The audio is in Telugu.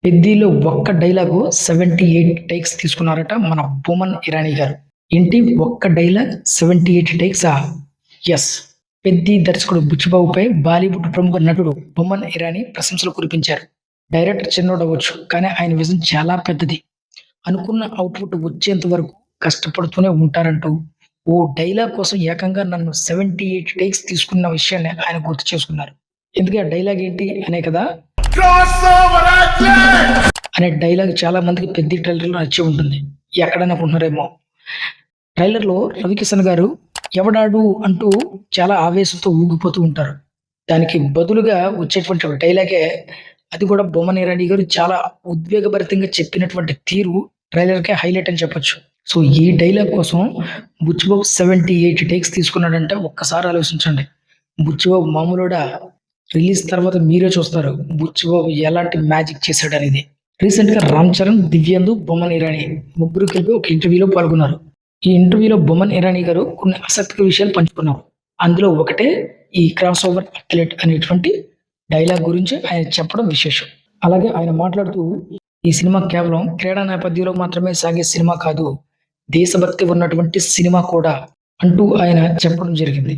పెద్దిలో ఒక్క డైలాగు 78 టేక్స్ తీసుకున్నారట మన బొమన్ ఇరానీ గారు. ఏంటి ఒక్క డైలాగ్ 78 టేక్సా? యెస్. పెద్ది దర్శకుడు బుచ్చిబాబుపై బాలీవుడ్ ప్రముఖ నటుడు బొమన్ ఇరానీ ప్రశంసలు కురిపించారు. డైరెక్టర్ చిన్నోడవచ్చు, కానీ ఆయన విజన్ చాలా పెద్దది. అనుకున్న అవుట్‌పుట్ వచ్చేంత వరకు కష్టపడుతూనే ఉంటారంటూ ఓ డైలాగ్ కోసం ఏకంగా నన్ను 78 టేక్స్ తీసుకున్న విషయాన్ని ఆయన గుర్తు చేసుకున్నారు. ఇంతకీ ఆ డైలాగ్ ఏంటి అనే కదా? అనే డైలాగ్ చాలా మందికి పెద్ద ట్రైలర్‌లో నచ్చి ఉంటుంది. ఎక్కడని అనుకుంటున్నారేమో. ట్రైలర్‌లో రవికిషన్ గారు ఎవడాడు అంటూ చాలా ఆవేశంతో ఊగిపోతూ ఉంటారు. దానికి బదులుగా వచ్చేటువంటి ఒక డైలాగే అది కూడా బొమ్మన ఇరానీ గారు చాలా ఉద్వేగభరితంగా చెప్పినటువంటి తీరు ట్రైలర్‌కే హైలైట్ అని చెప్పొచ్చు. సో, ఈ డైలాగ్ కోసం బుచ్చిబాబు 78 టేక్స్ తీసుకున్నాడంటే ఒక్కసారి ఆలోచించండి. బుచ్చిబాబు మామూలోడా? రిలీజ్ తర్వాత మీరే చూస్తారు బుచ్చిబాబు ఎలాంటి మ్యాజిక్ చేశాడనేది. రీసెంట్‌గా రామ్ చరణ్, దివ్యేందు, బొమ్మన ఇరానీ ముగ్గురు కలిపి ఒక ఇంటర్వ్యూలో పాల్గొన్నారు. ఈ ఇంటర్వ్యూలో బొమన్ ఇరానీ గారు కొన్ని ఆసక్తికర విషయాలు పంచుకున్నారు. అందులో ఒకటే ఈ క్రాస్ ఓవర్ అథ్లెట్ అనేటువంటి డైలాగ్ గురించి ఆయన చెప్పడం విశేషం. అలాగే ఆయన మాట్లాడుతూ ఈ సినిమా కేవలం క్రీడా నేపథ్యంలో మాత్రమే సాగే సినిమా కాదు, దేశభక్తి ఉన్నటువంటి సినిమా కూడా అంటూ ఆయన చెప్పడం జరిగింది.